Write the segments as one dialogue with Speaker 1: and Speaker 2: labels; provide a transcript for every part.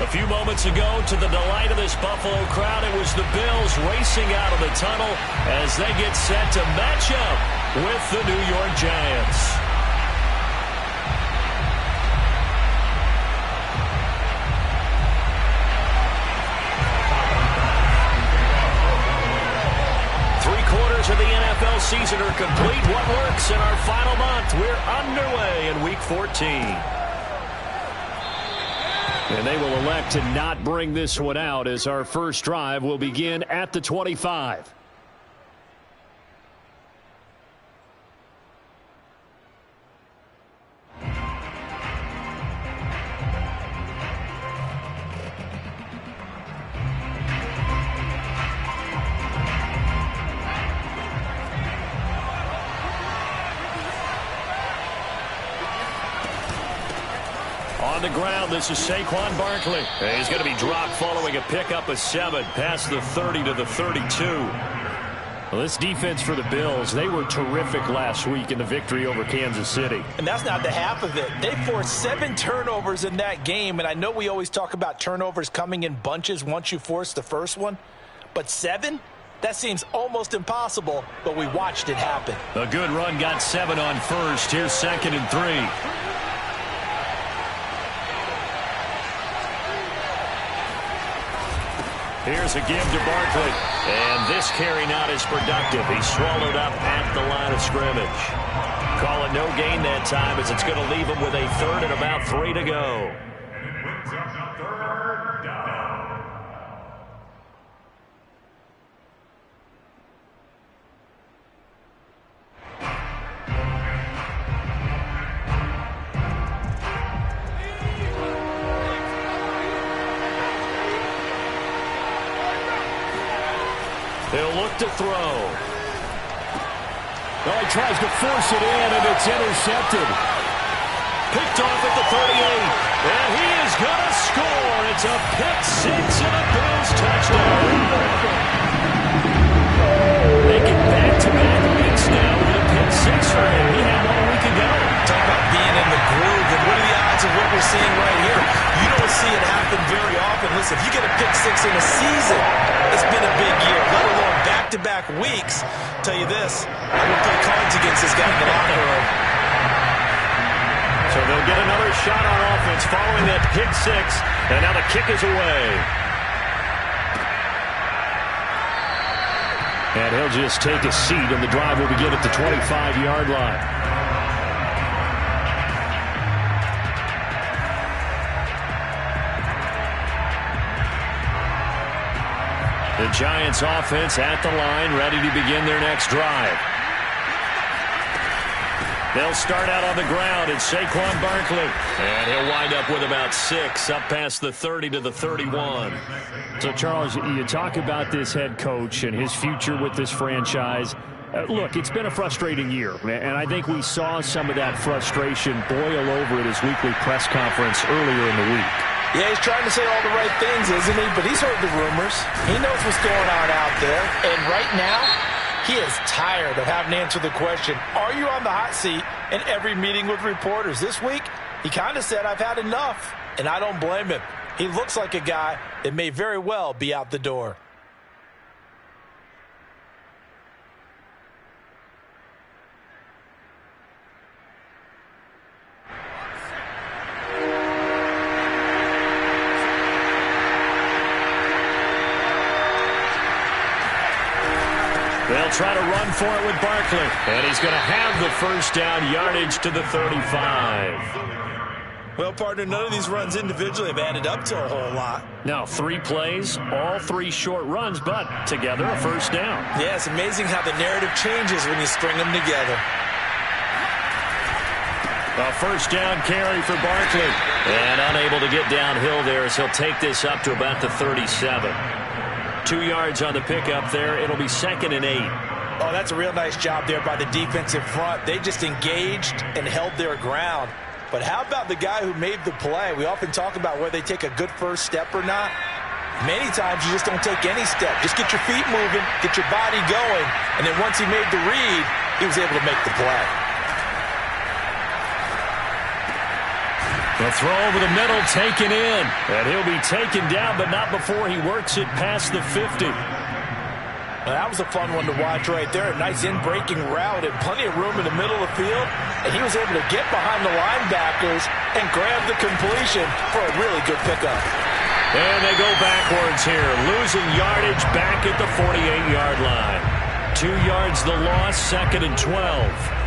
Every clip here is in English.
Speaker 1: A few moments ago, to the delight of this Buffalo crowd, it was the Bills racing out of the tunnel as they get set to match up with the New York Giants. Three-quarters of the NFL season are complete. What works in our final month? We're underway in Week 14. And they will elect to not bring this one out as our first drive will begin at the 25. On the ground, this is Saquon Barkley. He's going to be dropped following a pickup of 7 past the 30 to the 32. Well, this defense for the Bills, they were terrific last week in the victory over Kansas City.
Speaker 2: And that's not the half of it. They forced 7 turnovers in that game, and I know we always talk about turnovers coming in bunches once you force the first one, but 7? That seems almost impossible, but we watched it happen.
Speaker 1: A good run got 7 on first. Here's 2nd and 3. Here's a give to Barkley. And this carry not as productive. He's swallowed up at the line of scrimmage. Call it no gain that time as it's going to leave him with a 3rd and about 3 to go. He'll look to throw. Well, he tries to force it in, and it's intercepted. Picked off at the 38. And he is going to score. It's a pick 6 and a Bills touchdown. Making back-to-back weeks now with a pick 6 for him. He had 1 week ago.
Speaker 2: Talk about being in the groove, and what are the odds of what we're seeing right here? You don't see it happen very often. Listen, if you get a pick 6 in a season, it's been a big year, let alone back-to-back weeks. Tell you this, I would play cards against this guy in the locker room.
Speaker 1: So they'll get another shot on offense following that pick 6, and now the kick is away. And he'll just take a seat, and the drive will begin at the 25-yard line. The Giants offense at the line, ready to begin their next drive. They'll start out on the ground. It's Saquon Barkley. And he'll wind up with about 6 up past the 30 to the 31.
Speaker 3: So, Charles, you talk about this head coach and his future with this franchise. Look, it's been a frustrating year, and I think we saw some of that frustration boil over at his weekly press conference earlier in the week.
Speaker 2: Yeah, he's trying to say all the right things, isn't he? But he's heard the rumors. He knows what's going on out there. And right now, he is tired of having to answer the question, are you on the hot seat in every meeting with reporters? This week, he kind of said, I've had enough. And I don't blame him. He looks like a guy that may very well be out the door.
Speaker 1: They'll try to run for it with Barkley. And he's going to have the first down, yardage to the 35.
Speaker 2: Well, partner, none of these runs individually have added up to a whole lot.
Speaker 1: Now, 3 plays, all 3 short runs, but together a first down.
Speaker 2: Yeah, it's amazing how the narrative changes when you string them together.
Speaker 1: A first down carry for Barkley. And unable to get downhill there as he'll take this up to about the 37. 2 yards on the pickup there. It'll be 2nd and 8.
Speaker 2: Oh, that's a real nice job there by the defensive front. They just engaged and held their ground. But how about the guy who made the play? We often talk about whether they take a good first step or not. Many times you just don't take any step. Just get your feet moving, get your body going, and then once he made the read, he was able to make the play.
Speaker 1: Well, The throw over the middle, taken in. And he'll be taken down, but not before he works it past the 50.
Speaker 2: That was a fun one to watch right there. A nice in-breaking route and plenty of room in the middle of the field. And he was able to get behind the linebackers and grab the completion for a really good pickup.
Speaker 1: And they go backwards here, losing yardage back at the 48-yard line. 2 yards the loss, 2nd and 12.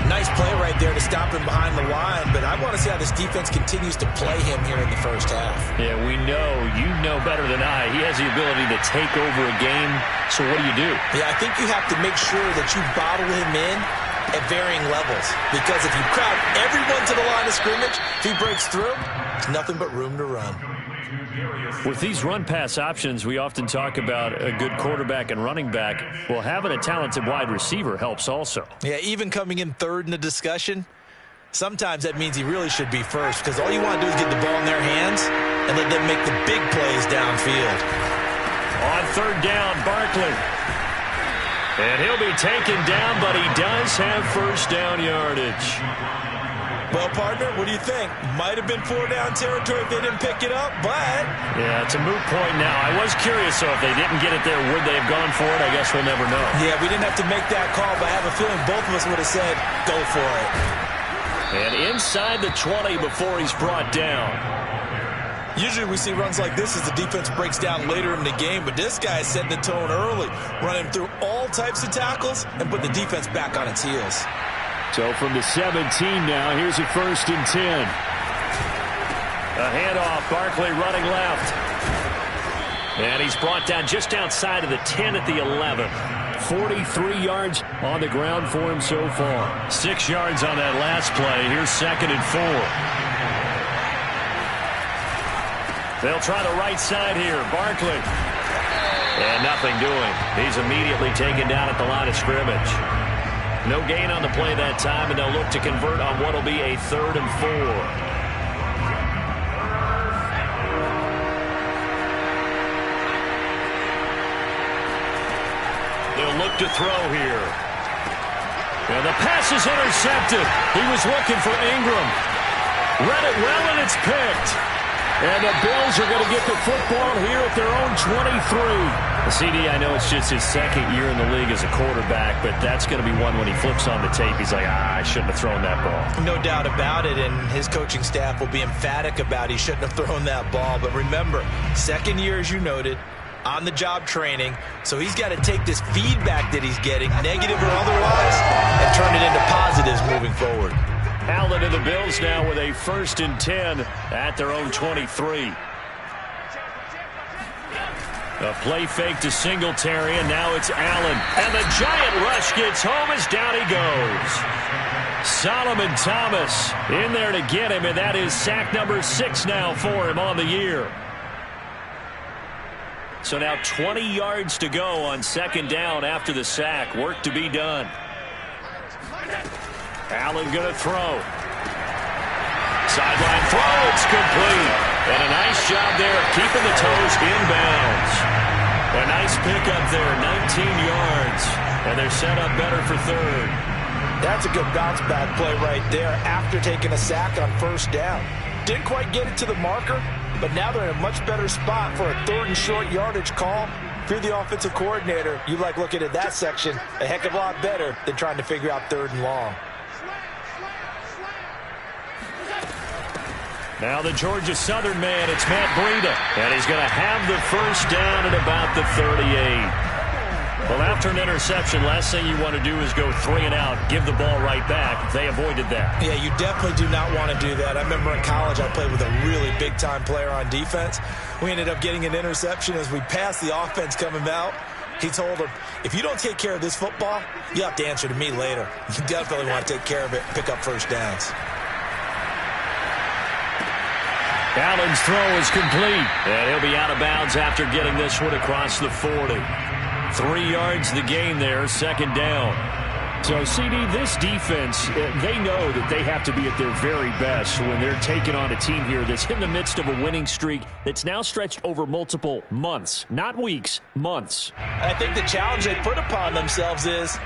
Speaker 2: Nice play right there to stop him behind the line, but I want to see how this defense continues to play him here in the first half.
Speaker 1: Yeah, we know. You know better than I. He has the ability to take over a game, so what do?
Speaker 2: Yeah, I think you have to make sure that you bottle him in at varying levels, because if you crowd everyone to the line of scrimmage, if he breaks through, there's nothing but room to run.
Speaker 1: With these run-pass options, we often talk about a good quarterback and running back. Well, having a talented wide receiver helps also.
Speaker 2: Yeah, even coming in third in the discussion, sometimes that means he really should be first, because all you want to do is get the ball in their hands and let them make the big plays downfield.
Speaker 1: On 3rd down, Barkley. And he'll be taken down, but he does have first down yardage.
Speaker 2: Well, partner, what do you think? Might have been 4-down territory if they didn't pick it up, but...
Speaker 1: Yeah, it's a moot point now. I was curious, so if they didn't get it there, would they have gone for it? I guess we'll never know.
Speaker 2: Yeah, we didn't have to make that call, but I have a feeling both of us would have said, go for it.
Speaker 1: And inside the 20 before he's brought down.
Speaker 2: Usually we see runs like this as the defense breaks down later in the game, but this guy is setting the tone early, running through all types of tackles and put the defense back on its heels.
Speaker 3: So from the 17 now, here's a 1st and 10.
Speaker 1: A handoff, Barkley running left. And he's brought down just outside of the 10 at the 11.
Speaker 3: 43 yards on the ground for him so far.
Speaker 1: 6 yards on that last play. Here's 2nd and 4. They'll try the right side here. Barkley. And nothing doing. He's immediately taken down at the line of scrimmage. No gain on the play that time, and they'll look to convert on what will be a 3rd and 4. They'll look to throw here. And the pass is intercepted. He was looking for Ingram. Read it well, and it's picked. And the Bills are going to get the football here at their own 23. CD, I know it's just his 2nd year in the league as a quarterback, but that's going to be one when he flips on the tape. He's like, I shouldn't have thrown that ball.
Speaker 2: No doubt about it, and his coaching staff will be emphatic about he shouldn't have thrown that ball. But remember, 2nd year, as you noted, on-the-job training, so he's got to take this feedback that he's getting, negative or otherwise, and turn it into positives moving forward.
Speaker 1: Allen and the Bills now with a 1st and 10 at their own 23. A play fake to Singletary, and now it's Allen. And the giant rush gets home as down he goes. Solomon Thomas in there to get him, and that is sack number 6 now for him on the year. So now 20 yards to go on 2nd down after the sack. Work to be done. Allen going to throw. Sideline throw, it's complete. And a nice job there of keeping the toes inbounds. A nice pickup there, 19 yards. And they're set up better for 3rd.
Speaker 2: That's a good bounce-back play right there after taking a sack on 1st down. Didn't quite get it to the marker, but now they're in a much better spot for a 3rd and short yardage call. If you're the offensive coordinator, you like looking at that section a heck of a lot better than trying to figure out 3rd and long.
Speaker 1: Now the Georgia Southern man, it's Matt Breida. And he's going to have the 1st down at about the 38. Well, after an interception, last thing you want to do is go 3 and out, give the ball right back. They avoided that.
Speaker 2: Yeah, you definitely do not want to do that. I remember in college I played with a really big-time player on defense. We ended up getting an interception as we passed the offense coming out. He told him, if you don't take care of this football, you have to answer to me later. You definitely want to take care of it, pick up 1st downs.
Speaker 1: Allen's throw is complete. And he'll be out of bounds after getting this one across the 40. 3 yards the gain there, 2nd down.
Speaker 3: So, CD, this defense, they know that they have to be at their very best when they're taking on a team here that's in the midst of a winning streak that's now stretched over multiple months, not weeks, months.
Speaker 2: I think the challenge they put upon themselves is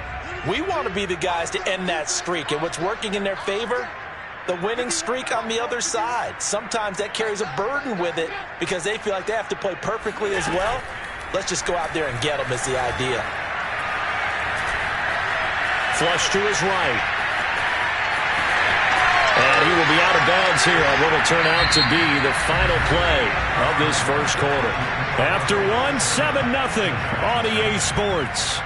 Speaker 2: we want to be the guys to end that streak. And what's working in their favor the winning streak on the other side. Sometimes that carries a burden with it because they feel like they have to play perfectly as well. Let's just go out there and get them is the idea.
Speaker 1: Flush to his right. And he will be out of bounds here on what will turn out to be the final play of this first quarter. After one, 7-0 on EA Sports.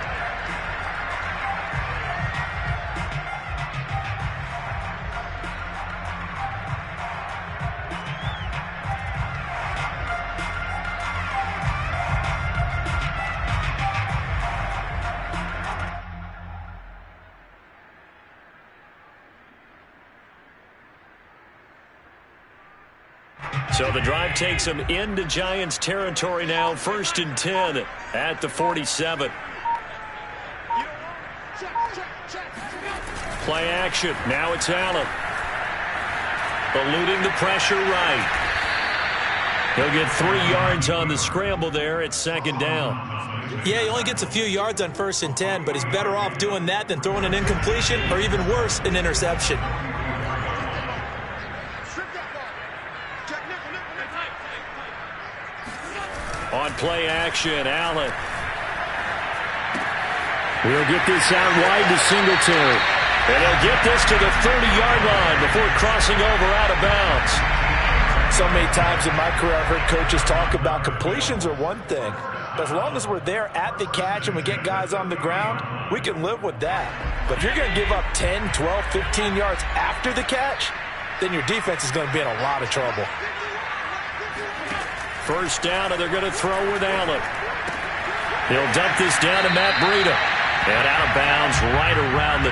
Speaker 1: So the drive takes them into Giants territory now. 1st and 10 at the 47. Play action. Now it's Allen. Eluding the pressure right. He'll get 3 yards on the scramble there at 2nd down.
Speaker 2: Yeah, he only gets a few yards on 1st and 10, but he's better off doing that than throwing an incompletion or even worse, an interception.
Speaker 1: On play action, Allen. We'll get this out wide to Singletary. And he'll get this to the 30-yard line before crossing over out of bounds.
Speaker 2: So many times in my career I've heard coaches talk about completions are one thing. But as long as we're there at the catch and we get guys on the ground, we can live with that. But if you're going to give up 10, 12, 15 yards after the catch, then your defense is going to be in a lot of trouble.
Speaker 1: 1st down, and they're going to throw with Allen. He'll dump this down to Matt Breida. And out of bounds right around the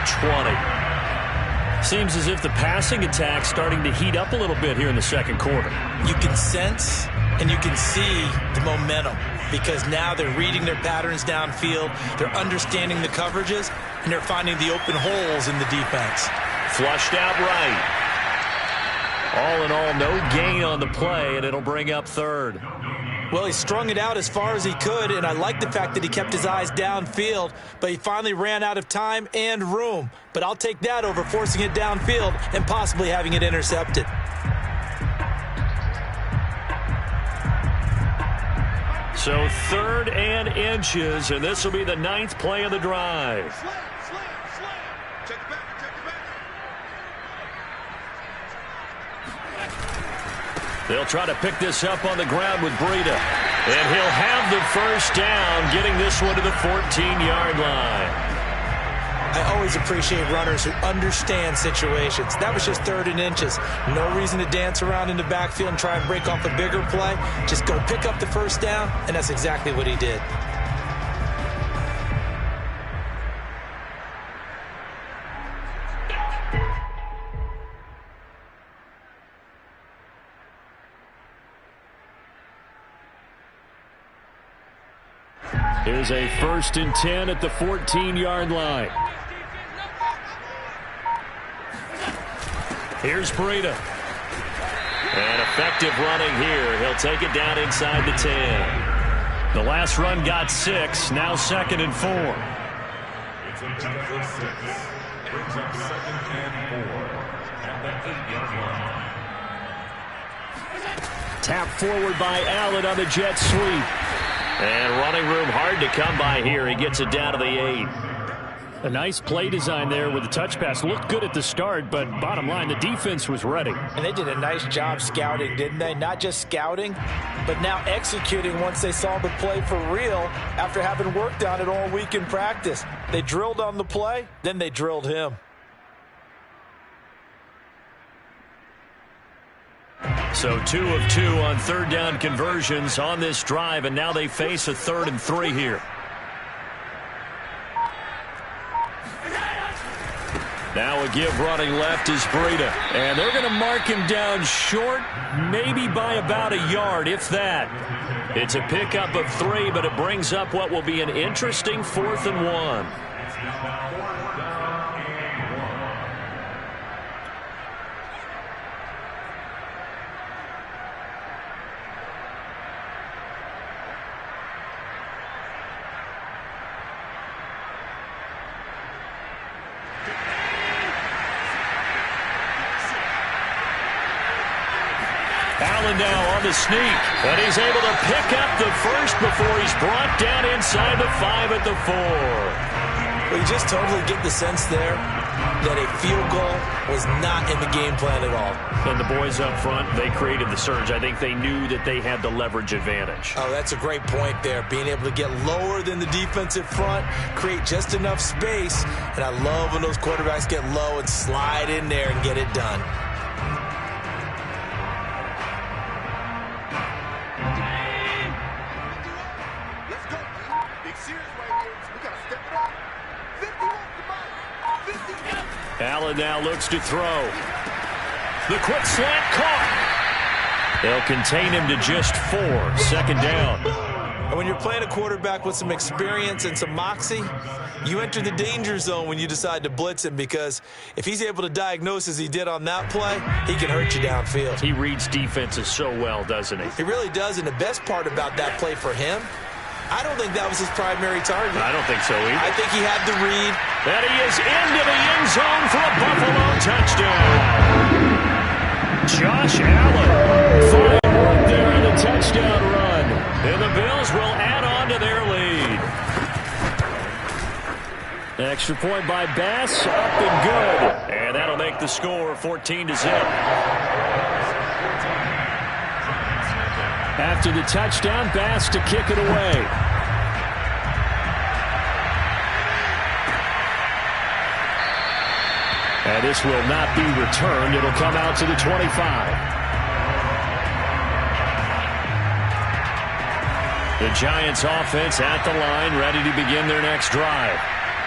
Speaker 1: 20. Seems as if the passing attack's starting to heat up a little bit here in the 2nd quarter.
Speaker 2: You can sense and you can see the momentum because now they're reading their patterns downfield, they're understanding the coverages, and they're finding the open holes in the defense.
Speaker 1: Flushed out right. All in all, no gain on the play, and it'll bring up 3rd.
Speaker 2: Well, he strung it out as far as he could, and I like the fact that he kept his eyes downfield, but he finally ran out of time and room. But I'll take that over forcing it downfield and possibly having it intercepted.
Speaker 1: So 3rd and inches, and this will be the 9th play of the drive. They'll try to pick this up on the ground with Breida. And he'll have the 1st down, getting this one to the 14-yard line.
Speaker 2: I always appreciate runners who understand situations. That was just 3rd and inches. No reason to dance around in the backfield and try and break off a bigger play. Just go pick up the 1st down, and that's exactly what he did.
Speaker 1: Here's a 1st and 10 at the 14-yard line. Here's Breida. And effective running here. He'll take it down inside the 10. The last run got 6. Now 2nd and 4.
Speaker 4: It's a Jackson 6. Brings up 2nd and 4 at the 8-yard line.
Speaker 1: Tap forward by Allen on the jet sweep. And running room hard to come by here. He gets it down to the 8.
Speaker 3: A nice play design there with the touch pass. Looked good at the start, but bottom line, the defense was ready.
Speaker 2: And they did a nice job scouting, didn't they? Not just scouting, but now executing once they saw the play for real after having worked on it all week in practice. They drilled on the play, then they drilled him.
Speaker 1: So 2 of 2 on 3rd down conversions on this drive, and now they face a 3rd and 3 here. Now a give running left is Breida, and they're going to mark him down short, maybe by about a yard, if that. It's a pickup of 3, but it brings up what will be an interesting 4th and 1. on the sneak. And he's able to pick up the first before he's brought down inside the 5 at the 4.
Speaker 2: Well, you just totally get the sense there that a field goal was not in the game plan at all.
Speaker 1: And the boys up front, they created the surge. I think they knew that they had the leverage advantage.
Speaker 2: Oh, that's a great point there. Being able to get lower than the defensive front, create just enough space. And I love when those quarterbacks get low and slide in there and get it done.
Speaker 1: Allen now looks to throw. The quick slant caught. They'll contain him to just 4. Second down.
Speaker 2: And when you're playing a quarterback with some experience and some moxie, you enter the danger zone when you decide to blitz him, because if he's able to diagnose as he did on that play, he can hurt you downfield.
Speaker 1: He reads defenses so well, doesn't he?
Speaker 2: He really does, and the best part about that play for him, I don't think that was his primary target.
Speaker 1: I don't think so either.
Speaker 2: I think he had the read.
Speaker 1: And he is into the end zone for a Buffalo touchdown. Josh Allen. Fine work there on the touchdown run. And the Bills will add on to their lead. Extra point by Bass. Up and good. And that'll make the score 14-0. After the touchdown, Bass to kick it away. And this will not be returned. It'll come out to the 25. The Giants offense at the line, ready to begin their next drive.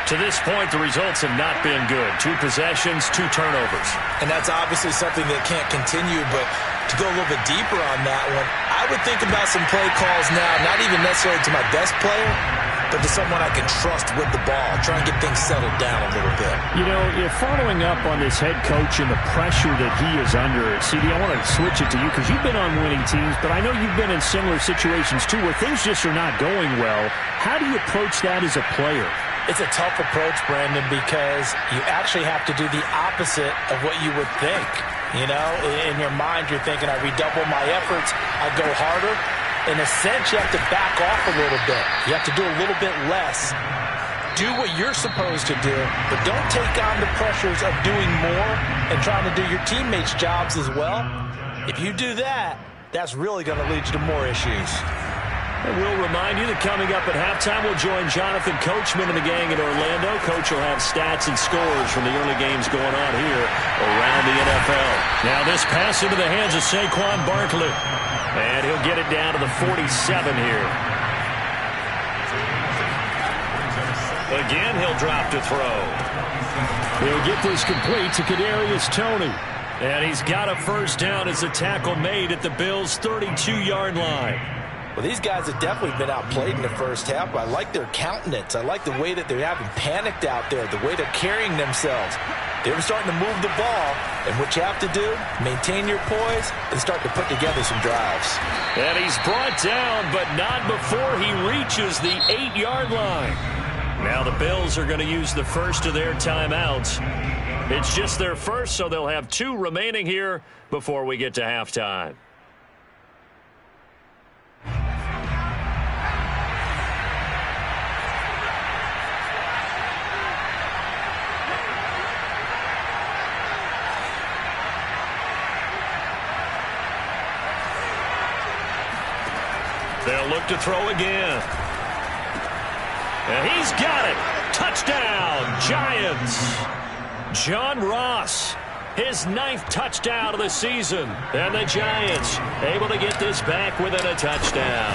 Speaker 1: To this point, the results have not been good. 2 possessions, 2 turnovers.
Speaker 2: And that's obviously something that can't continue, but to go a little bit deeper on that one, I would think about some play calls now, not even necessarily to my best player, but to someone I can trust with the ball. Try and get things settled down a little bit.
Speaker 3: You know, if following up on this head coach and the pressure that he is under, CD, I want to switch it to you because you've been on winning teams, but I know you've been in similar situations too where things just are not going well. How do you approach that as a player?
Speaker 2: It's a tough approach, Brandon, because you actually have to do the opposite of what you would think. You know, in your mind, you're thinking, I redouble my efforts, I go harder. In a sense, you have to back off a little bit. You have to do a little bit less. Do what you're supposed to do, but don't take on the pressures of doing more and trying to do your teammates' jobs as well. If you do that, that's really going to lead you to more issues.
Speaker 1: And we'll remind you that coming up at halftime, we'll join Jonathan Coachman and the gang in Orlando. Coach will have stats and scores from the early games going on here around the NFL. Now this pass into the hands of Saquon Barkley. And he'll get it down to the 47 here. Again, he'll drop to throw.
Speaker 3: He'll get this complete to Kadarius Toney.
Speaker 1: And he's got a first down as the tackle made at the Bills' 32-yard line.
Speaker 2: Well, these guys have definitely been outplayed in the first half, but I like their countenance. I like the way that they're having panicked out there, the way they're carrying themselves. They're starting to move the ball, and what you have to do, maintain your poise and start to put together some drives.
Speaker 1: And he's brought down, but not before he reaches the 8-yard line. Now the Bills are going to use the first of their timeouts. It's just their first, so they'll have 2 remaining here before we get to halftime. They'll look to throw again. And he's got it. Touchdown, Giants. John Ross, his 9th touchdown of the season. And the Giants able to get this back within a touchdown.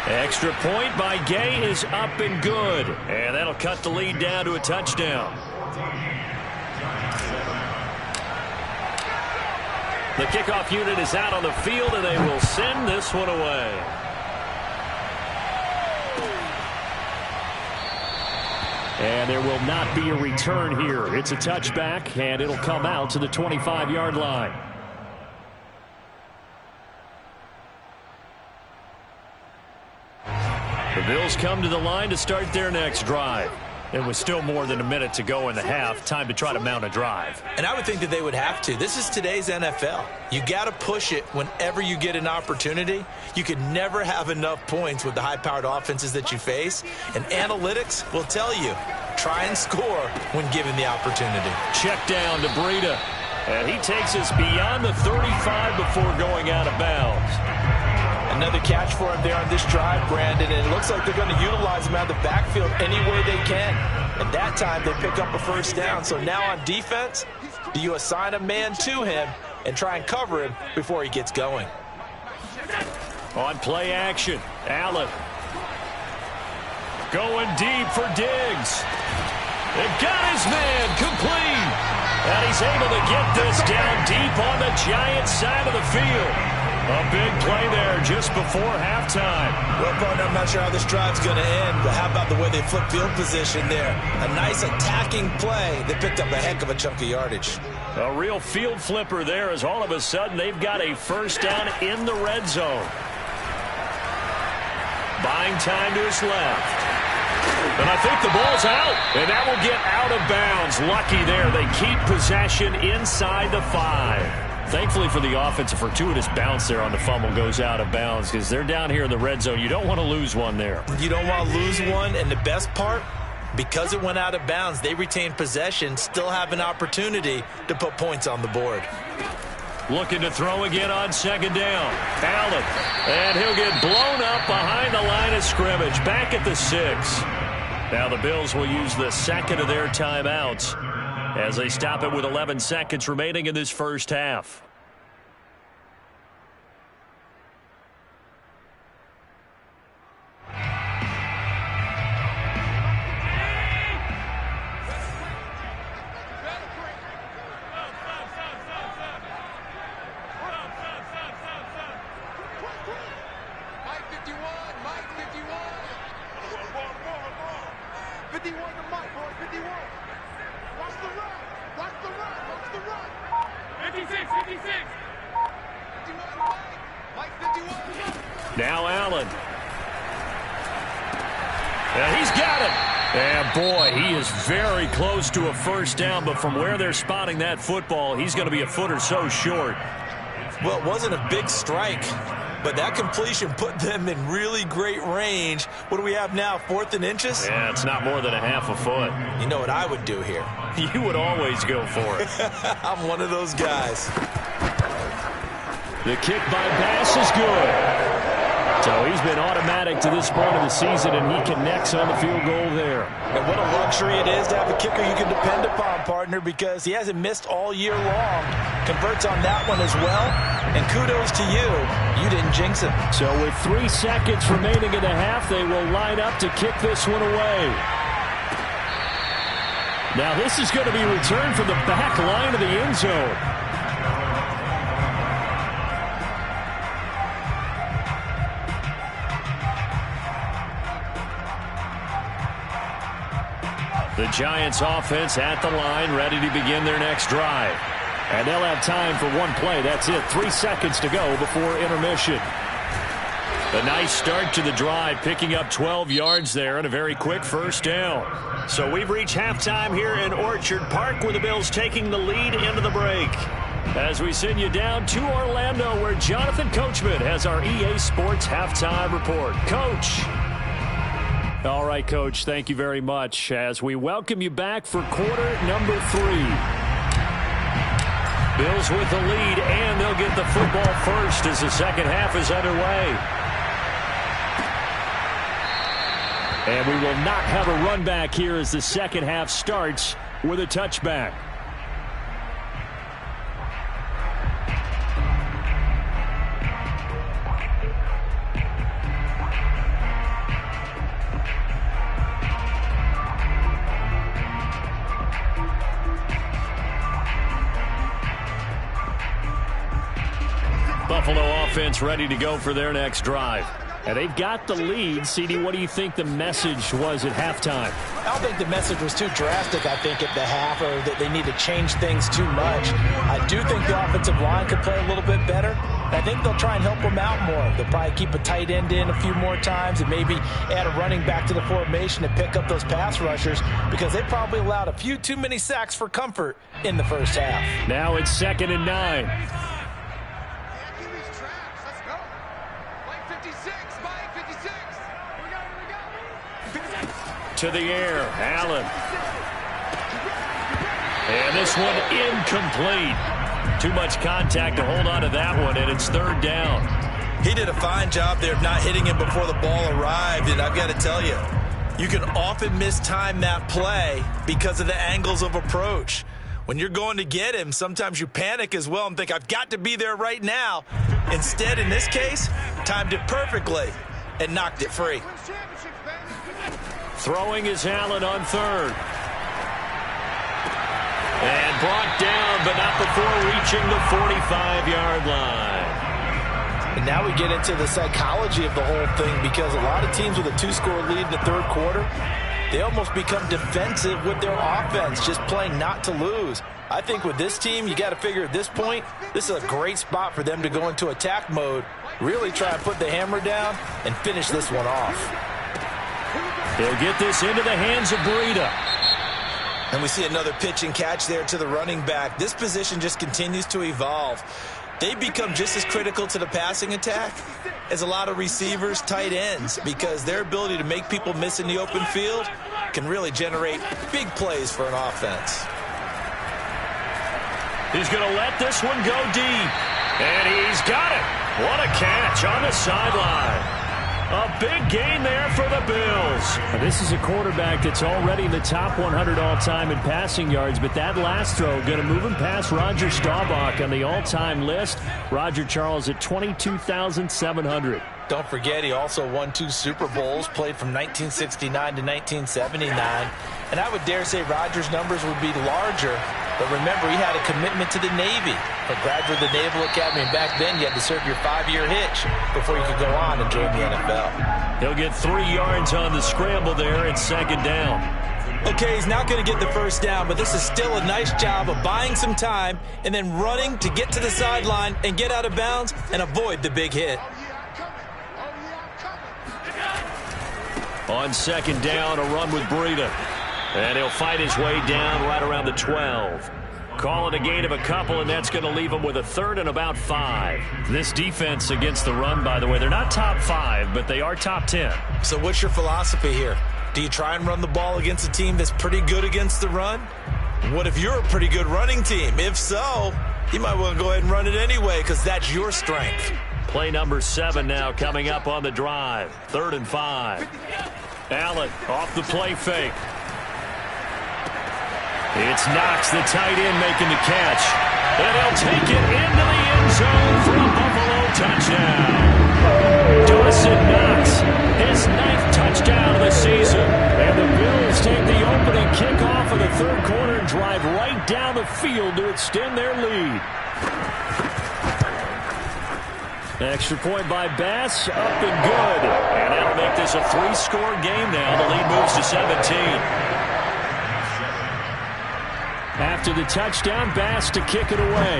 Speaker 1: Extra point by Gay is up and good. And that'll cut the lead down to a touchdown. The kickoff unit is out on the field, and they will send this one away.
Speaker 3: And there will not be a return here. It's a touchback, and it'll come out to the 25-yard line. The Bills come to the line to start their next drive.
Speaker 1: There was still more than a minute to go in the half. Time to try to mount a drive.
Speaker 2: And I would think that they would have to. This is today's NFL. You got to push it whenever you get an opportunity. You can never have enough points with the high-powered offenses that you face. And analytics will tell you, try and score when given the opportunity.
Speaker 1: Check down to Breida. And he takes us beyond the 35 before going out of bounds.
Speaker 2: Another catch for him there on this drive, Brandon, and it looks like they're going to utilize him out of the backfield any way they can. And that time, they pick up a first down. So now on defense, do you assign a man to him and try and cover him before he gets going?
Speaker 1: On play action, Allen. Going deep for Diggs. They've got his man complete. And he's able to get this down deep on the Giants side of the field. A big play there just before halftime.
Speaker 2: Well, partner, I'm not sure how this drive's going to end, but how about the way they flip field position there? A nice attacking play. They picked up a heck of a chunk of yardage.
Speaker 1: A real field flipper there as all of a sudden they've got a first down in the red zone. Buying time to his left. And I think the ball's out. And that will get out of bounds. Lucky there. They keep possession inside the 5. Thankfully for the offense, a fortuitous bounce there on the fumble goes out of bounds because they're down here in the red zone. You don't want to lose one there.
Speaker 2: You don't want to lose one, and the best part, because it went out of bounds, they retain possession, still have an opportunity to put points on the board.
Speaker 1: Looking to throw again on second down. Allen, and he'll get blown up behind the line of scrimmage, back at the 6. Now the Bills will use the second of their timeouts as they stop it with 11 seconds remaining in this first half. Now Allen. And he's got it. And boy, he is very close to a first down, but from where they're spotting that football, he's going to be a foot or so short.
Speaker 2: Well, it wasn't a big strike, but that completion put them in really great range. What do we have now, 4th and inches?
Speaker 1: Yeah, it's not more than a half a foot.
Speaker 2: You know what I would do here?
Speaker 1: You would always go for it.
Speaker 2: I'm one of those guys.
Speaker 1: The kick by Bass is good. So he's been automatic to this point of the season, and he connects on the field goal there.
Speaker 2: And what a luxury it is to have a kicker you can depend upon, partner, because he hasn't missed all year long. Converts on that one as well. And kudos to you. You didn't jinx him.
Speaker 3: So with 3 seconds remaining in the half, they will line up to kick this one away. Now this is going to be returned from the back line of the end zone.
Speaker 1: The Giants offense at the line, ready to begin their next drive.
Speaker 3: And they'll have time for one play. That's it. 3 seconds to go before intermission.
Speaker 1: A nice start to the drive, picking up 12 yards there and a very quick first down. So we've reached halftime here in Orchard Park with the Bills taking the lead into the break. As we send you down to Orlando where Jonathan Coachman has our EA Sports halftime report. Coach.
Speaker 3: All right, Coach, thank you very much as we welcome you back for quarter number 3.
Speaker 1: Bills with the lead, and they'll get the football first as the second half is underway.
Speaker 3: And we will not have a run back here as the second half starts with a touchback.
Speaker 1: Buffalo offense ready to go for their next drive.
Speaker 3: And they've got the lead. CD, what do you think the message was at halftime?
Speaker 2: I don't think the message was too drastic, I think, at the half, or that they need to change things too much. I do think the offensive line could play a little bit better. I think they'll try and help them out more. They'll probably keep a tight end in a few more times and maybe add a running back to the formation to pick up those pass rushers, because they probably allowed a few too many sacks for comfort in the first half.
Speaker 3: Now it's 2nd and 9. To the air, Allen. And this one incomplete. Too much contact to hold on to that one, and it's 3rd down.
Speaker 2: He did a fine job there of not hitting him before the ball arrived, and I've got to tell you, you can often mistime that play because of the angles of approach. When you're going to get him, sometimes you panic as well and think, I've got to be there right now. Instead, in this case, timed it perfectly and knocked it free.
Speaker 3: Throwing is Allen on 3rd. And brought down, but not before reaching the 45-yard line.
Speaker 2: And now we get into the psychology of the whole thing, because a lot of teams with a 2-score lead in the 3rd quarter, they almost become defensive with their offense, just playing not to lose. I think with this team, you got to figure at this point, this is a great spot for them to go into attack mode, really try and put the hammer down and finish this one off.
Speaker 3: They'll get this into the hands of Breida.
Speaker 2: And we see another pitch and catch there to the running back. This position just continues to evolve. They become just as critical to the passing attack as a lot of receivers, tight ends, because their ability to make people miss in the open field can really generate big plays for an offense.
Speaker 3: He's going to let this one go deep. And he's got it. What a catch on the sideline. A big gain there for the Bills. This is a quarterback that's already in the top 100 all-time in passing yards, but that last throw going to move him past Roger Staubach on the all-time list. Roger Charles at 22,700.
Speaker 2: Don't forget, he also won 2 Super Bowls, played from 1969 to 1979. And I would dare say Rodgers' numbers would be larger, but remember, he had a commitment to the Navy, a graduate of the Naval Academy, and back then you had to serve your 5-year hitch before you could go on and join the NFL.
Speaker 3: He'll get 3 yards on the scramble there at 2nd down.
Speaker 2: Okay, he's not going to get the first down, but this is still a nice job of buying some time and then running to get to the sideline and get out of bounds and avoid the big hit.
Speaker 3: On 2nd down, a run with Breida. And he'll fight his way down right around the 12. Call it a gain of a couple, and that's going to leave him with a 3rd and about 5. This defense against the run, by the way, they're not top 5, but they are top 10.
Speaker 2: So what's your philosophy here? Do you try and run the ball against a team that's pretty good against the run? What if you're a pretty good running team? If so, you might want to go ahead and run it anyway, because that's your strength.
Speaker 3: Play number 7 now coming up on the drive. 3rd and 5. Allen off the play fake. It's Knox, the tight end, making the catch. And he'll take it into the end zone for a Buffalo touchdown. Dawson Knox, his 9th touchdown of the season. And the Bills take the opening kickoff of the 3rd quarter and drive right down the field to extend their lead. Extra point by Bass, up and good. And that'll make this a 3-score game now. The lead moves to 17. After the touchdown, Bass to kick it away.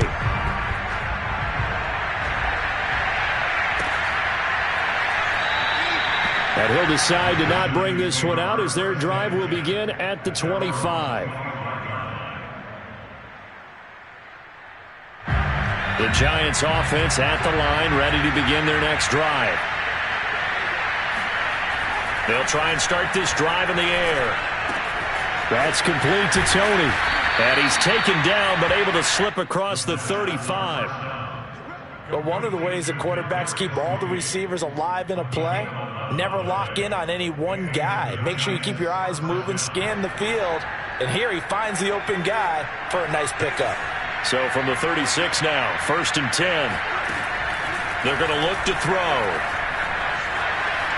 Speaker 3: And he'll decide to not bring this one out as their drive will begin at the 25. The Giants offense at the line, ready to begin their next drive. They'll try and start this drive in the air. That's complete to Tony. And he's taken down, but able to slip across the 35.
Speaker 2: But one of the ways that quarterbacks keep all the receivers alive in a play, never lock in on any one guy. Make sure you keep your eyes moving, scan the field. And here he finds the open guy for a nice pickup.
Speaker 3: So from the 36 now, 1st and 10. They're going to look to throw.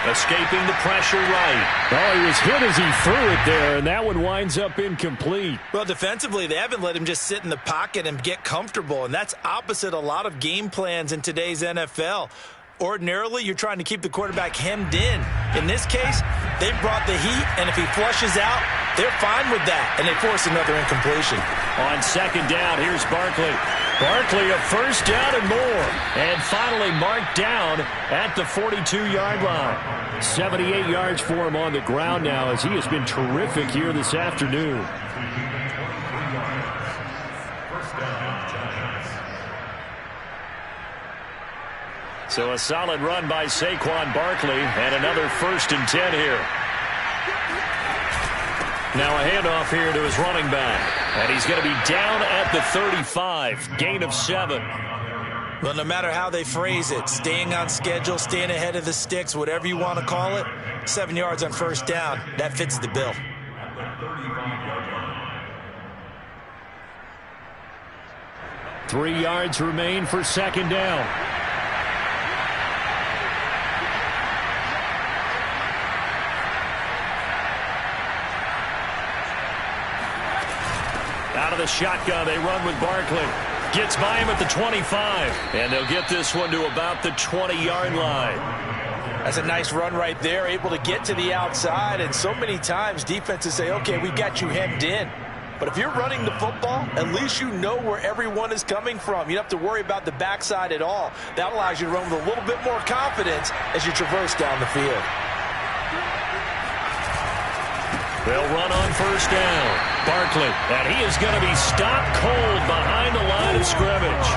Speaker 3: Escaping the pressure right. Oh, he was hit as he threw it there, and that one winds up incomplete.
Speaker 2: Well, defensively, they haven't let him just sit in the pocket and get comfortable, and that's opposite a lot of game plans in today's NFL. Ordinarily, you're trying to keep the quarterback hemmed in. In this case, they brought the heat, and if he flushes out, they're fine with that, and they force another incompletion.
Speaker 1: On second down, here's Barkley. Barkley a first down and more. And finally marked down at the 42-yard line. 78 yards for him on the ground now as he has been terrific here this afternoon. So a solid run by Saquon Barkley and another 1st and 10 here. Now a handoff here to his running back. And he's going to be down at the 35. Gain of 7.
Speaker 2: Well, no matter how they phrase it, staying on schedule, staying ahead of the sticks, whatever you want to call it, 7 yards on first down, that fits the bill.
Speaker 1: Three yards remain for second down. Out of the shotgun, they run with Barkley. Gets by him at the 25. And they'll get this one to about the 20-yard line.
Speaker 2: That's a nice run right there, able to get to the outside. And so many times defenses say, okay, we got you hemmed in. But if you're running the football, at least you know where everyone is coming from. You don't have to worry about the backside at all. That allows you to run with a little bit more confidence as you traverse down the field.
Speaker 1: They'll run on first down. Barkley, and he is going to be stopped cold behind the line of scrimmage.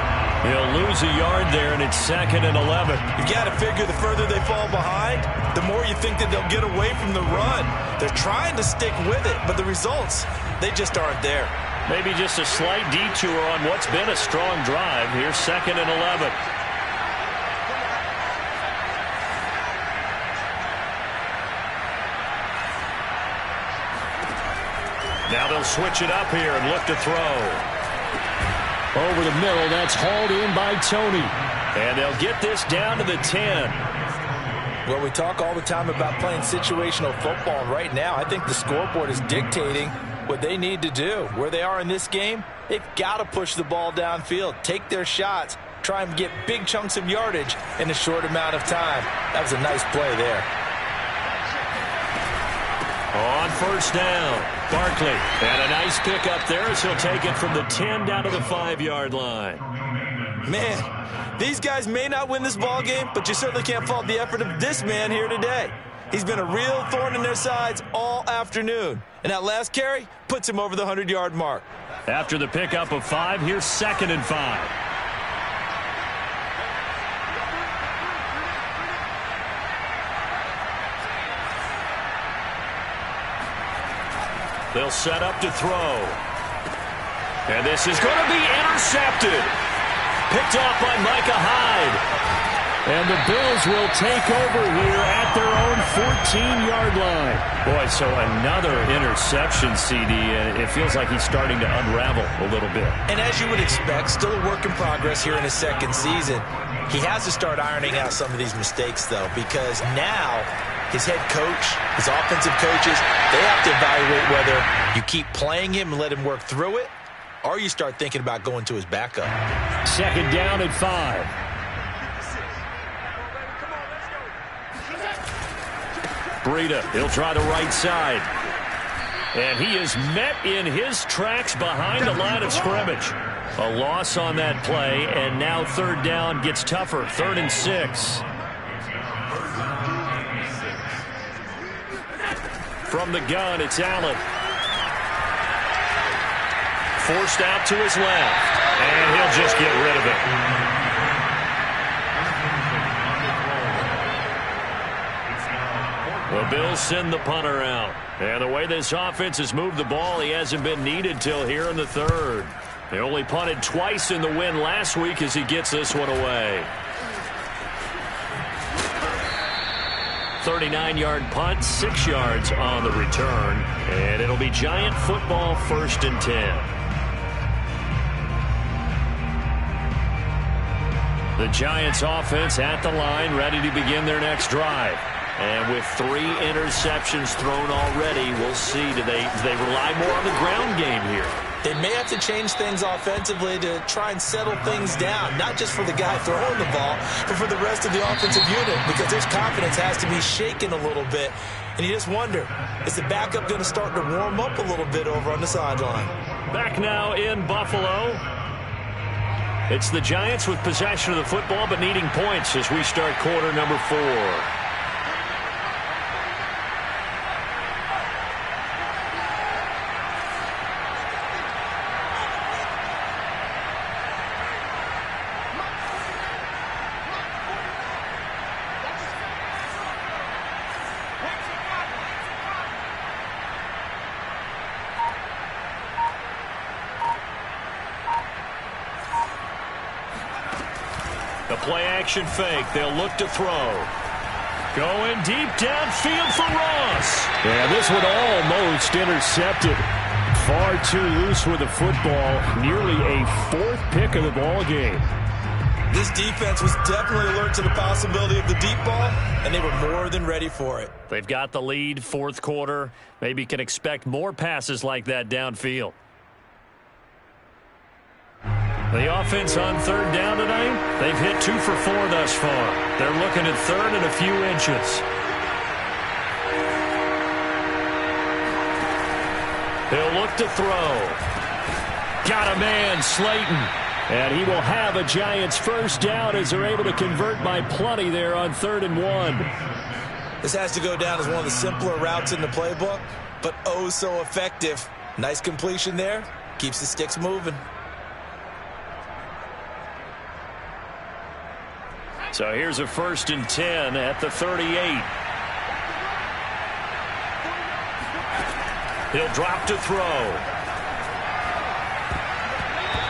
Speaker 1: He'll lose a yard there, and it's 2nd and 11.
Speaker 2: You've got to figure the further they fall behind, the more you think that they'll get away from the run. They're trying to stick with it, but the results, they just aren't there.
Speaker 1: Maybe just a slight detour on what's been a strong drive. Here's 2nd and 11. Now they'll switch it up here and look to throw. Over the middle, that's hauled in by Tony. And they'll get this down to the 10.
Speaker 2: Well, we talk all the time about playing situational football, and right now I think the scoreboard is dictating what they need to do. Where they are in this game, they've got to push the ball downfield, take their shots, try and get big chunks of yardage in a short amount of time. That was a nice play there.
Speaker 1: On first down, Barkley. And a nice pickup there as he'll take it from the 10 down to the 5-yard line.
Speaker 2: Man, these guys may not win this ball game, but you certainly can't fault the effort of this man here today. He's been a real thorn in their sides all afternoon. And that last carry puts him over the 100-yard mark.
Speaker 1: After the pickup of 5, here's 2nd and 5. They'll set up to throw. And this is going to be intercepted. Picked off by Micah Hyde. And the Bills will take over here at their own 14-yard line. Boy, so another interception, CD, and it feels like he's starting to unravel a little bit.
Speaker 2: And as you would expect, still a work in progress here in his second season. He has to start ironing out some of these mistakes, though, because now his head coach, his offensive coaches, they have to evaluate whether you keep playing him and let him work through it, or you start thinking about going to his backup.
Speaker 1: 2nd down at 5. Breida, he'll try the right side. And he is met in his tracks behind the line of scrimmage. A loss on that play, and now 3rd down gets tougher. 3rd and 6. From the gun, it's Allen. Forced out to his left. And he'll just get rid of it. The Bills send the punter out. And the way this offense has moved the ball, he hasn't been needed till here in the 3rd. They only punted twice in the win last week as he gets this one away. 39-yard punt, 6 yards on the return. And it'll be Giant football, 1st and 10. The Giants offense at the line, ready to begin their next drive. And with 3 interceptions thrown already, we'll see. Do they rely more on the ground game here?
Speaker 2: They may have to change things offensively to try and settle things down, not just for the guy throwing the ball, but for the rest of the offensive unit, because his confidence has to be shaken a little bit. And you just wonder, is the backup going to start to warm up a little bit over on the sideline?
Speaker 1: Back now in Buffalo. It's the Giants with possession of the football, but needing points as we start quarter number 4. The play-action fake. They'll look to throw. Going deep downfield for Ross.
Speaker 3: Yeah, this one almost intercepted. Far too loose with the football. Nearly a 4th pick of the ball game.
Speaker 2: This defense was definitely alert to the possibility of the deep ball, and they were more than ready for it.
Speaker 1: They've got the lead, 4th quarter. Maybe can expect more passes like that downfield. The offense on 3rd down tonight, they've hit 2 for 4 thus far. They're looking at 3rd and a few inches. He'll look to throw. Got a man, Slayton.
Speaker 3: And he will have a Giants first down as they're able to convert by plenty there on 3rd and 1.
Speaker 2: This has to go down as one of the simpler routes in the playbook, but oh so effective. Nice completion there. Keeps the sticks moving.
Speaker 1: So here's a 1st and 10 at the 38. He'll drop to throw.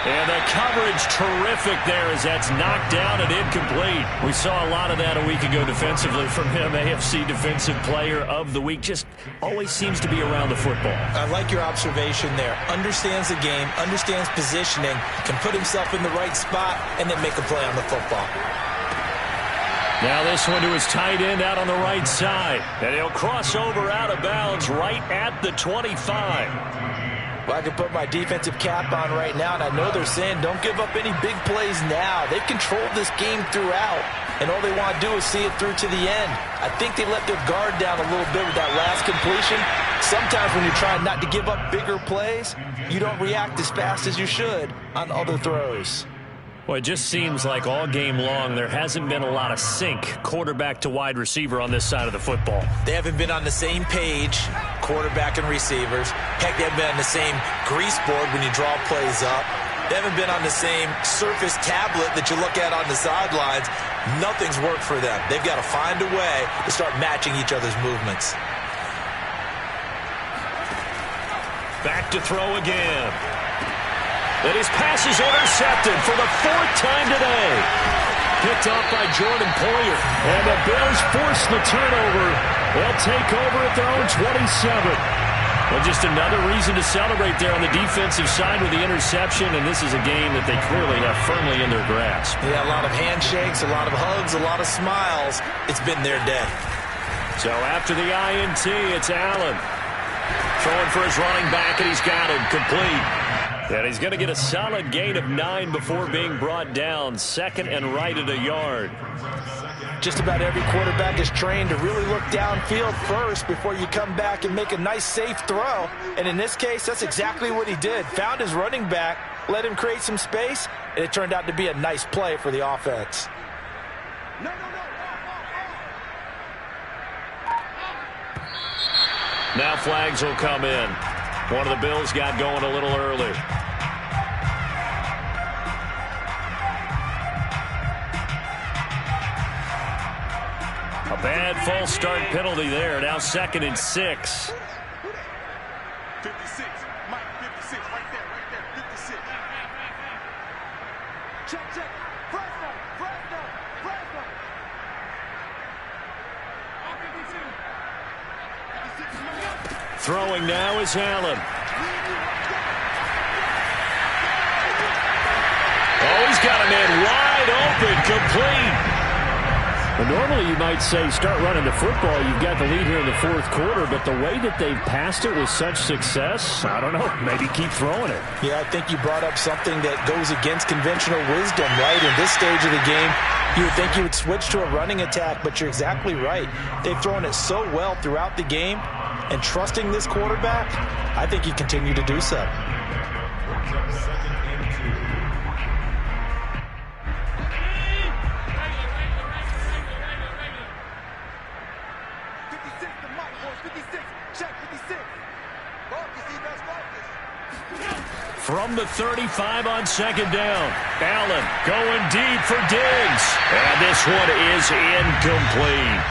Speaker 1: And the coverage terrific there as that's knocked down and incomplete. We saw a lot of that a week ago defensively from him. AFC Defensive Player of the Week. Just always seems to be around the football.
Speaker 2: I like your observation there. Understands the game, understands positioning, can put himself in the right spot, and then make a play on the football.
Speaker 1: Now this one to his tight end out on the right side. And he'll cross over out of bounds right at the 25.
Speaker 2: Well, I can put my defensive cap on right now, and I know they're saying don't give up any big plays now. They've controlled this game throughout, and all they want to do is see it through to the end. I think they let their guard down a little bit with that last completion. Sometimes when you're trying not to give up bigger plays, you don't react as fast as you should on other throws.
Speaker 1: Well, it just seems like all game long there hasn't been a lot of sync quarterback to wide receiver on this side of the football.
Speaker 2: They haven't been on the same page, quarterback and receivers. Heck, they haven't been on the same grease board when you draw plays up. They haven't been on the same surface tablet that you look at on the sidelines. Nothing's worked for them. They've got to find a way to start matching each other's movements.
Speaker 1: Back to throw again. And his pass is intercepted for the 4th time today. Picked off by Jordan Poyer.
Speaker 3: And the Bills force the turnover. They'll take over at their own 27.
Speaker 1: Well, just another reason to celebrate there on the defensive side with the interception, and this is a game that they clearly have firmly in their grasp.
Speaker 2: Yeah, a lot of handshakes, a lot of hugs, a lot of smiles. It's been their day.
Speaker 1: So after the INT, it's Allen. Throwing for his running back, and he's got him complete. And he's going to get a solid gain of 9 before being brought down. 2nd and right at a yard.
Speaker 2: Just about every quarterback is trained to really look downfield first before you come back and make a nice, safe throw. And in this case, that's exactly what he did. Found his running back, let him create some space, and it turned out to be a nice play for the offense.
Speaker 1: Now flags will come in. One of the Bills got going a little early. A bad false start penalty there. Now 2nd and 6.
Speaker 4: 56. Mike, 56. Right there. 56. Check. Fresno.
Speaker 1: Throwing now is Allen. Oh, he's got a man wide open, complete.
Speaker 3: Well, normally you might say start running the football. You've got the lead here in the fourth quarter, but the way that they've passed it with such success, I don't know, maybe keep throwing it.
Speaker 2: Yeah, I think you brought up something that goes against conventional wisdom, right? In this stage of the game, you would think you would switch to a running attack, but you're exactly right. They've thrown it so well throughout the game, and trusting this quarterback, I think you continue to do so.
Speaker 1: From the 35 on second down. Allen going deep for Diggs. And this one is incomplete.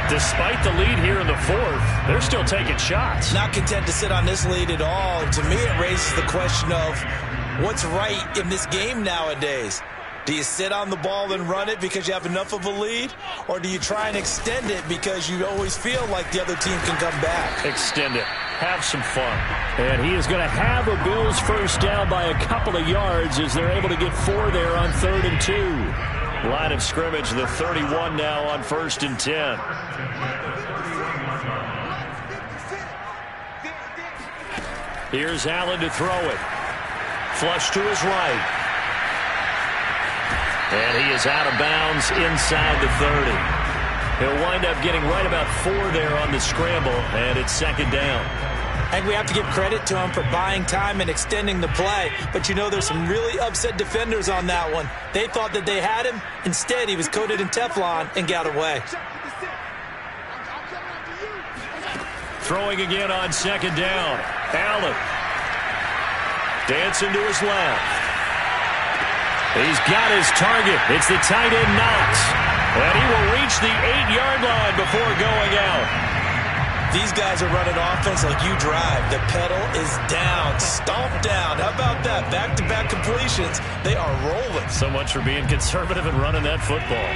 Speaker 1: Despite the lead here in the fourth, they're still taking shots.
Speaker 2: Not content to sit on this lead at all. To me, it raises the question of what's right in this game nowadays. Do you sit on the ball and run it because you have enough of a lead? Or do you try and extend it because you always feel like the other team can come back?
Speaker 1: Extend it. Have some fun.
Speaker 3: And he is going to have a Bills first down by a couple of yards as they're able to get 4 there on 3rd and 2.
Speaker 1: Line of scrimmage, the 31 now on 1st and 10. Here's Allen to throw it. Flush to his right. And he is out of bounds inside the 30. He'll wind up getting right about 4 there on the scramble, and it's 2nd down.
Speaker 2: I think we have to give credit to him for buying time and extending the play. But, you know, there's some really upset defenders on that one. They thought that they had him. Instead, he was coated in Teflon and got away.
Speaker 1: Throwing again on 2nd down. Allen. Dancing to his left. He's got his target. It's the tight end Knox. And he will reach the 8-yard line before going out.
Speaker 2: These guys are running offense like you drive. The pedal is down, stomped down. How about that? Back-to-back completions. They are rolling.
Speaker 1: So much for being conservative and running that football.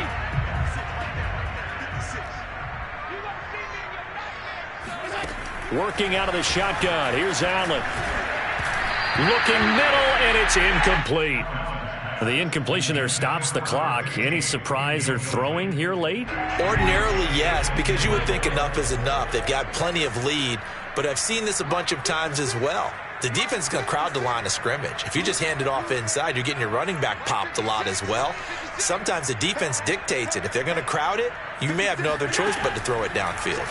Speaker 1: Working out of the shotgun. Here's Allen. Looking middle, and it's incomplete. The incompletion there stops the clock. Any surprise they're throwing here late?
Speaker 2: Ordinarily, yes, because you would think enough is enough. They've got plenty of lead, but I've seen this a bunch of times as well. The defense is going to crowd the line of scrimmage. If you just hand it off inside, you're getting your running back popped a lot as well. Sometimes the defense dictates it. If they're going to crowd it, you may have no other choice but to throw it downfield.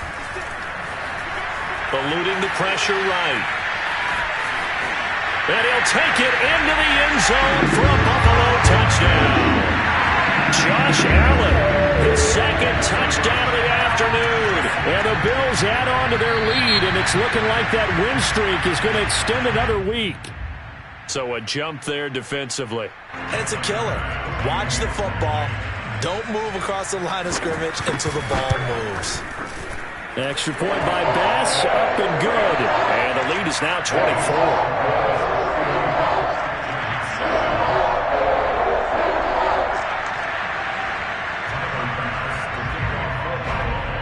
Speaker 1: Eluding the pressure right. And he'll take it into the end zone for a Buffalo touchdown. Josh Allen, his 2nd touchdown of the afternoon. And the Bills add on to their lead, and it's looking like that win streak is going to extend another week. So a jump there defensively.
Speaker 2: And it's a killer. Watch the football. Don't move across the line of scrimmage until the ball moves.
Speaker 3: Extra point by Bass, up and good.
Speaker 1: And the lead is now 24.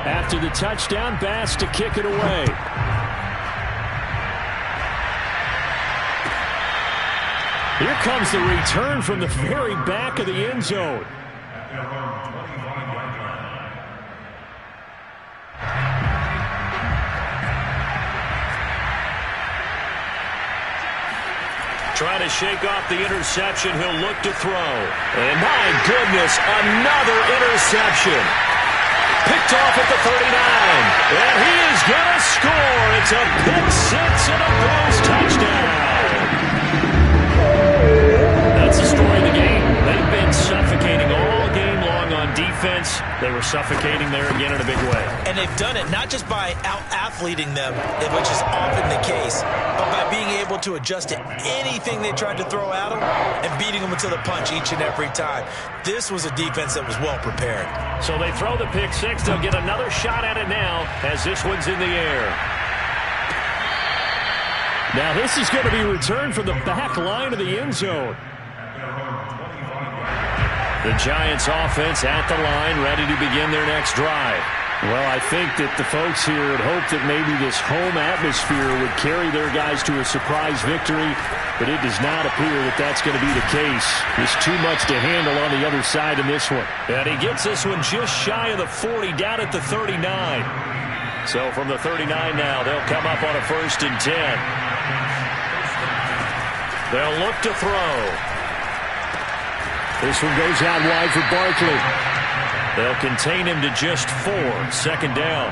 Speaker 3: After the touchdown, Bass to kick it away. Here comes the return from the very back of the end zone.
Speaker 1: Trying to shake off the interception. He'll look to throw. And my goodness, another interception. Picked off at the 39. And he is going to score. It's a pick six and a Bills touchdown. That's the story of the game. They've been suffocating all game long on defense. They were suffocating there again in a big way.
Speaker 2: And they've done it not just by out-athleting them, which is often the case, but by being able to adjust to anything they tried to throw at them and beating them until the punch each and every time. This was a defense that was well prepared.
Speaker 1: So they throw the pick six. They'll get another shot at it now as this one's in the air.
Speaker 3: Now this is going to be returned from the back line of the end zone.
Speaker 1: The Giants offense at the line, ready to begin their next drive.
Speaker 3: Well, I think that the folks here had hoped that maybe this home atmosphere would carry their guys to a surprise victory, but it does not appear that that's going to be the case. There's too much to handle on the other side in this one.
Speaker 1: And he gets this one just shy of the 40, down at the 39. So from the 39 now, they'll come up on a 1st and 10. They'll look to throw.
Speaker 3: This one goes out wide for Barkley.
Speaker 1: They'll contain him to just 4, 2nd down.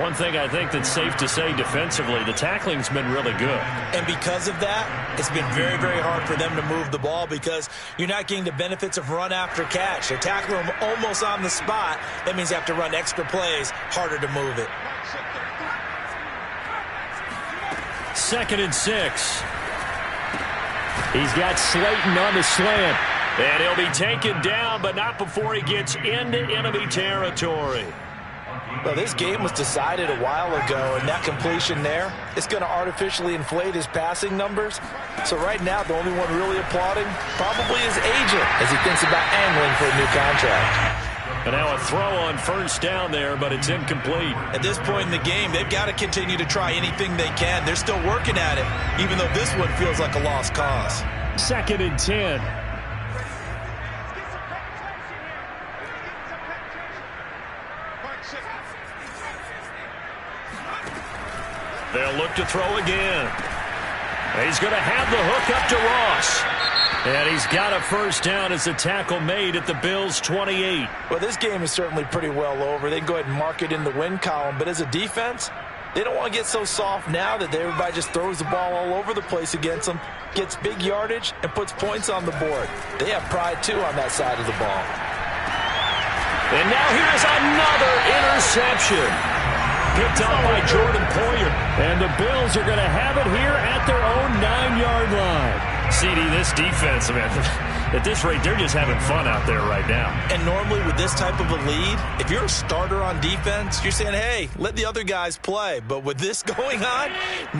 Speaker 1: One thing I think that's safe to say defensively, the tackling's been really good.
Speaker 2: And because of that, it's been very, very hard for them to move the ball because you're not getting the benefits of run after catch. They're tackling them almost on the spot. That means you have to run extra plays, harder to move it.
Speaker 1: 2nd and 6.
Speaker 3: He's got Slayton on the slant.
Speaker 1: And he'll be taken down, but not before he gets into enemy territory.
Speaker 2: Well, this game was decided a while ago, and that completion there is going to artificially inflate his passing numbers. So right now, the only one really applauding probably his agent as he thinks about angling for a new contract.
Speaker 1: And now a throw on 1st down there, but it's incomplete.
Speaker 2: At this point in the game, they've got to continue to try anything they can. They're still working at it, even though this one feels like a lost cause.
Speaker 3: 2nd and 10.
Speaker 1: They'll look to throw again. He's going to have the hook up to Ross. And he's got a 1st down as the tackle made at the Bills' 28.
Speaker 2: Well, this game is certainly pretty well over. They can go ahead and mark it in the win column. But as a defense, they don't want to get so soft now that everybody just throws the ball all over the place against them, gets big yardage, and puts points on the board. They have pride, too, on that side of the ball.
Speaker 1: And now here's another interception. Picked up by Jordan Poyer.
Speaker 3: And the Bills are going to have it here at their own 9-yard line.
Speaker 1: CD, this defense, man, at this rate, they're just having fun out there right now.
Speaker 2: And normally with this type of a lead, if you're a starter on defense, you're saying, hey, let the other guys play. But with this going on,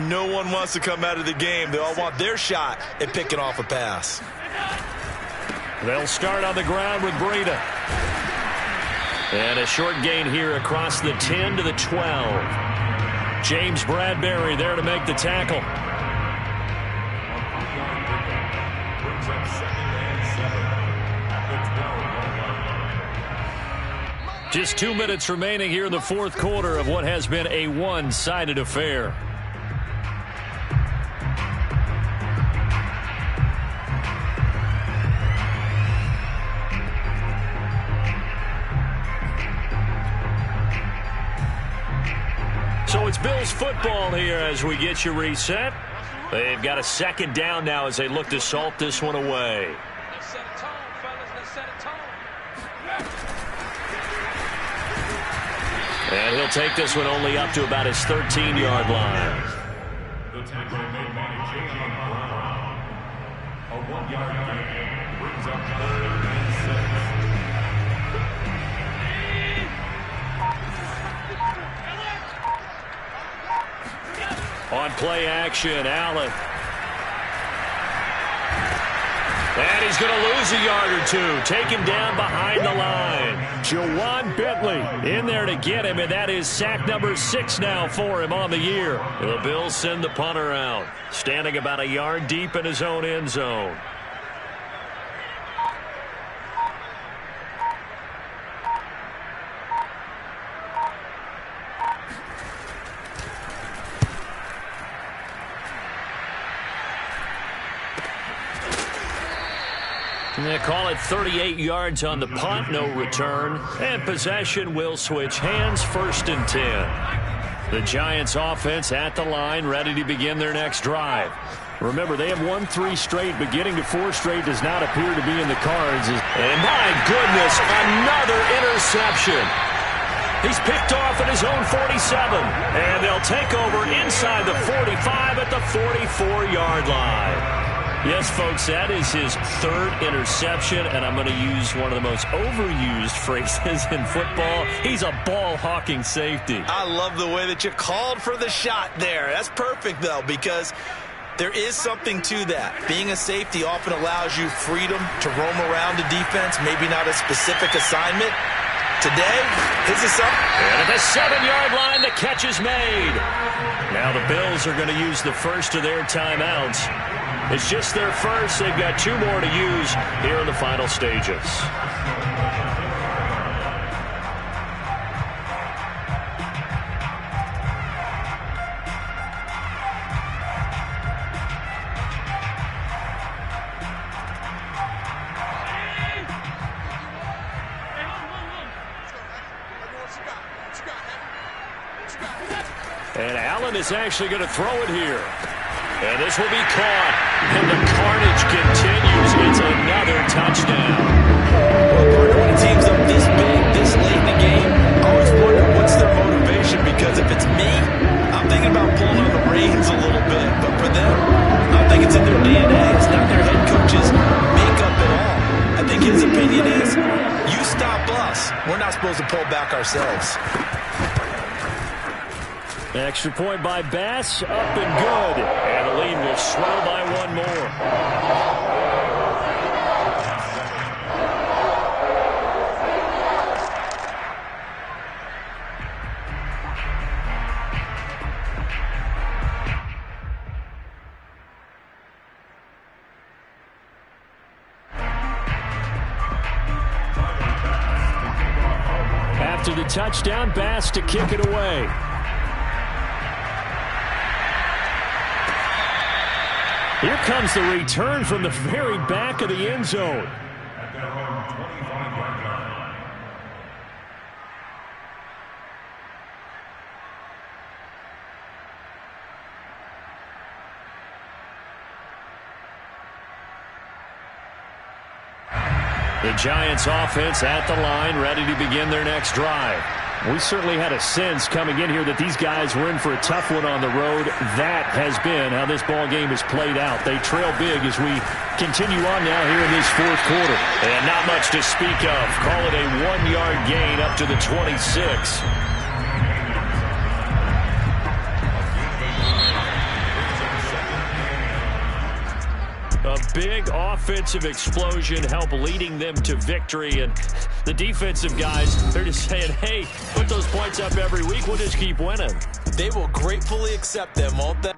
Speaker 2: no one wants to come out of the game. They all want their shot at picking off a pass.
Speaker 1: They'll start on the ground with Breida. And a short gain here across the 10 to the 12. James Bradbury there to make the tackle. Just 2 minutes remaining here in the 4th quarter of what has been a one-sided affair. So it's Bills football here as we get you reset. They've got a 2nd down now as they look to salt this one away.
Speaker 5: Let's set a tone, fellas. Let's set a tone.
Speaker 1: And he'll take this one only up to about his 13-yard line.
Speaker 4: The tackle made by Jaylen Brown. A 1-yard gain brings up 3rd and 6.
Speaker 1: On play action, Allen. And he's going to lose a yard or two. Take him down behind the line.
Speaker 3: Jawan Bentley
Speaker 1: in there to get him, and that is sack number 6 now for him on the year. The Bills send the punter out, standing about a yard deep in his own end zone. And they call it 38 yards on the punt, no return. And possession will switch hands, 1st and 10. The Giants offense at the line, ready to begin their next drive. Remember, they have won 3 straight, but getting to 4 straight does not appear to be in the cards. And my goodness, another interception. He's picked off at his own 47. And they'll take over inside the 45 at the 44-yard line. Yes, folks, that is his 3rd interception, and I'm going to use one of the most overused phrases in football. He's a ball-hawking safety.
Speaker 2: I love the way that you called for the shot there. That's perfect, though, because there is something to that. Being a safety often allows you freedom to roam around the defense, maybe not a specific assignment. Today, his is something.
Speaker 1: And at the 7-yard line, the catch is made. Now the Bills are going to use the first of their timeouts. It's just their first. They've got 2 more to use here in the final stages. And Allen is actually going to throw it here. And this will be caught. And the carnage continues. It's another touchdown.
Speaker 2: When a team's up this big, this late in the game, I always wonder what's their motivation. Because if it's me, I'm thinking about pulling on the reins a little bit. But for them, I think it's in their DNA. It's not their head coach's makeup at all. I think his opinion is, you stop us. We're not supposed to pull back ourselves.
Speaker 1: Extra point by Bass, up and good. And the lead will swell by 1 more. After the touchdown, Bass to kick it away. Here comes the return from the very back of the end zone.
Speaker 4: At their own 25-yard line.
Speaker 1: The Giants offense at the line, ready to begin their next drive. We certainly had a sense coming in here that these guys were in for a tough one on the road. That has been how this ball game has played out. They trail big as we continue on now here in this 4th quarter. And not much to speak of. Call it a 1-yard gain up to the 26. A big offensive explosion helped leading them to victory. And the defensive guys, they're just saying, hey, put those points up every week. We'll just keep winning.
Speaker 2: They will gratefully accept them, won't they?